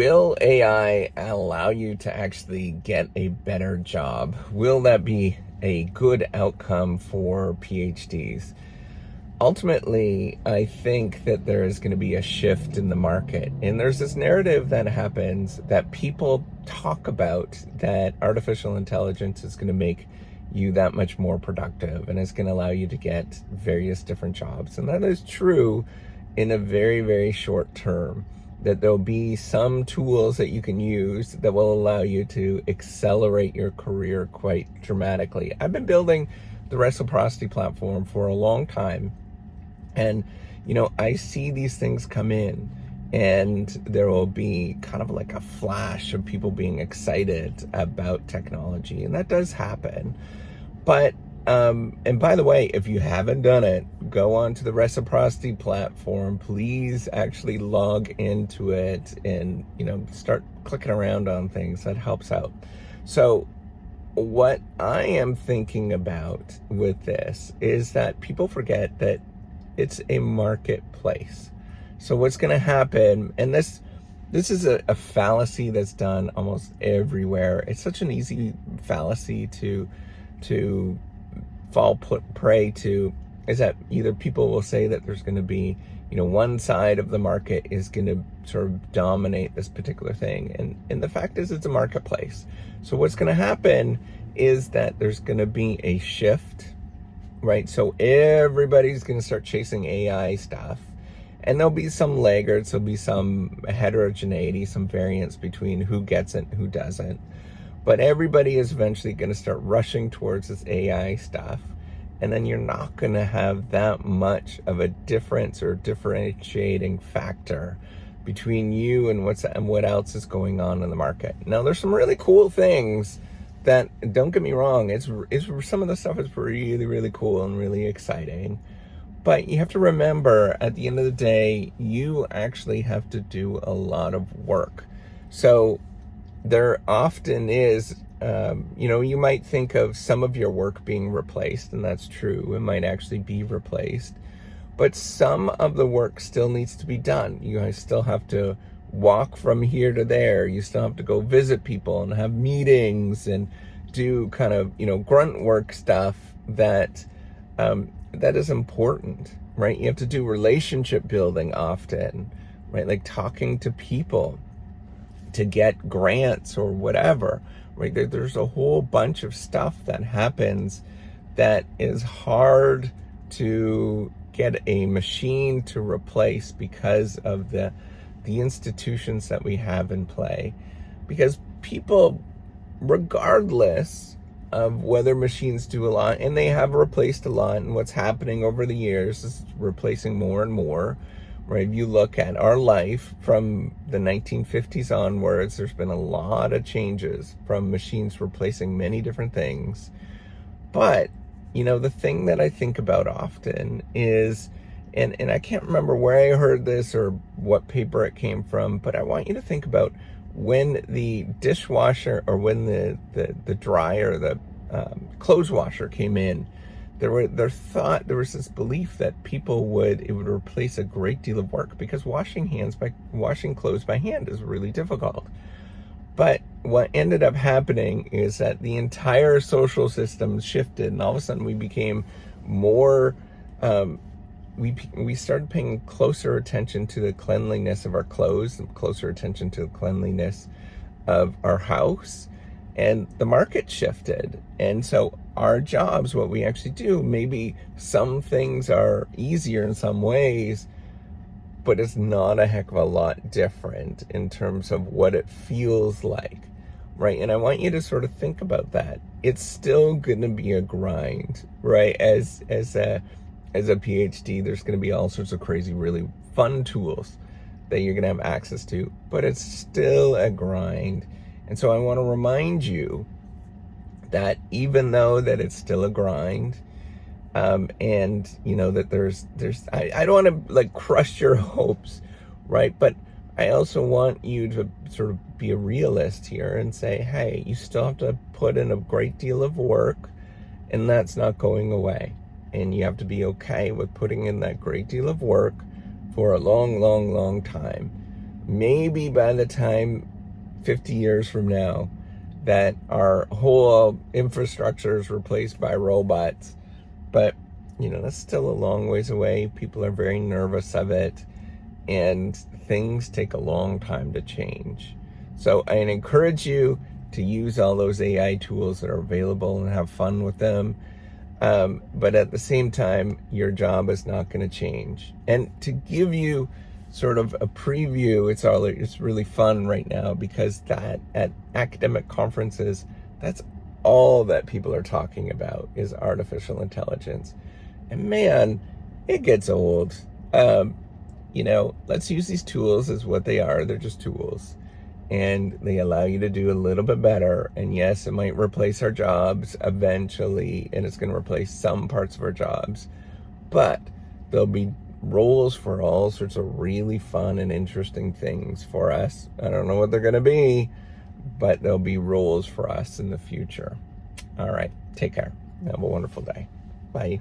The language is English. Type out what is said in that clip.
Will AI allow you to actually get a better job? Will that be a good outcome for PhDs? Ultimately, I think that there is going to be a shift in the market. And there's this narrative that happens that people talk about that artificial intelligence is going to make you that much more productive and it's going to allow you to get various different jobs. And that is true in a very, very short term, that there'll be some tools that you can use that will allow you to accelerate your career quite dramatically. I've been building the reciprocity platform for a long time, and I see these things come in, and there will be kind of like a flash of people being excited about technology, and that does happen. But and by the way, if you haven't done it, go on to the reciprocity platform. Please actually log into it and start clicking around on things. That helps out. So what I am thinking about with this is that people forget that it's a marketplace. So what's going to happen, and this is a fallacy that's done almost everywhere. It's such an easy fallacy to fall prey to, is that either people will say that there's going to be, one side of the market is going to sort of dominate this particular thing. And the fact is, it's a marketplace. So what's going to happen is that there's going to be a shift, right? So everybody's going to start chasing AI stuff. And there'll be some laggards, there'll be some heterogeneity, some variance between who gets it and who doesn't. But everybody is eventually going to start rushing towards this AI stuff. And then you're not going to have that much of a difference or differentiating factor between you and what else is going on in the market. Now, there's some really cool things that, don't get me wrong, it's some of the stuff is really, really cool and really exciting. But you have to remember, at the end of the day, you actually have to do a lot of work. So there often is, you might think of some of your work being replaced, and that's true. It might actually be replaced. But some of the work still needs to be done. You guys still have to walk from here to there. You still have to go visit people and have meetings and do kind of, grunt work stuff that is important, right? You have to do relationship building often, right? Like talking to people to get grants or whatever, right? There's a whole bunch of stuff that happens that is hard to get a machine to replace because of the institutions that we have in play. Because people, regardless of whether machines do a lot, and they have replaced a lot, and what's happening over the years is replacing more and more, right? If you look at our life from the 1950s onwards, there's been a lot of changes from machines replacing many different things. But, the thing that I think about often is, and I can't remember where I heard this or what paper it came from, but I want you to think about when the dishwasher or when the dryer, the clothes washer came in. There was this belief that it would replace a great deal of work, because washing clothes by hand is really difficult. But what ended up happening is that the entire social system shifted, and all of a sudden we became more, we started paying closer attention to the cleanliness of our clothes, and closer attention to the cleanliness of our house, and the market shifted. And so our jobs, what we actually do, maybe some things are easier in some ways, but it's not a heck of a lot different in terms of what it feels like, right? And I want you to sort of think about that. It's still going to be a grind, right? As a PhD, there's going to be all sorts of crazy, really fun tools that you're going to have access to, but it's still a grind. And so I want to remind you that even though that it's still a grind, and that I don't want to like crush your hopes, right? But I also want you to sort of be a realist here and say, hey, you still have to put in a great deal of work, and that's not going away. And you have to be okay with putting in that great deal of work for a long, long, long time. maybe by the time 50 years from now that our whole infrastructure is replaced by robots. But, that's still a long ways away. People are very nervous of it, and things take a long time to change. So I encourage you to use all those AI tools that are available and have fun with them. But at the same time, your job is not going to change. And to give you sort of a preview, it's really fun right now, because that at academic conferences, that's all that people are talking about is artificial intelligence. And man, it gets old. Let's use these tools as what they are. They're just tools. And they allow you to do a little bit better. And yes, it might replace our jobs eventually, and it's going to replace some parts of our jobs. But there'll be roles for all sorts of really fun and interesting things for us. I don't know what they're going to be, but there'll be roles for us in the future. All right, take care. Have a wonderful day. Bye.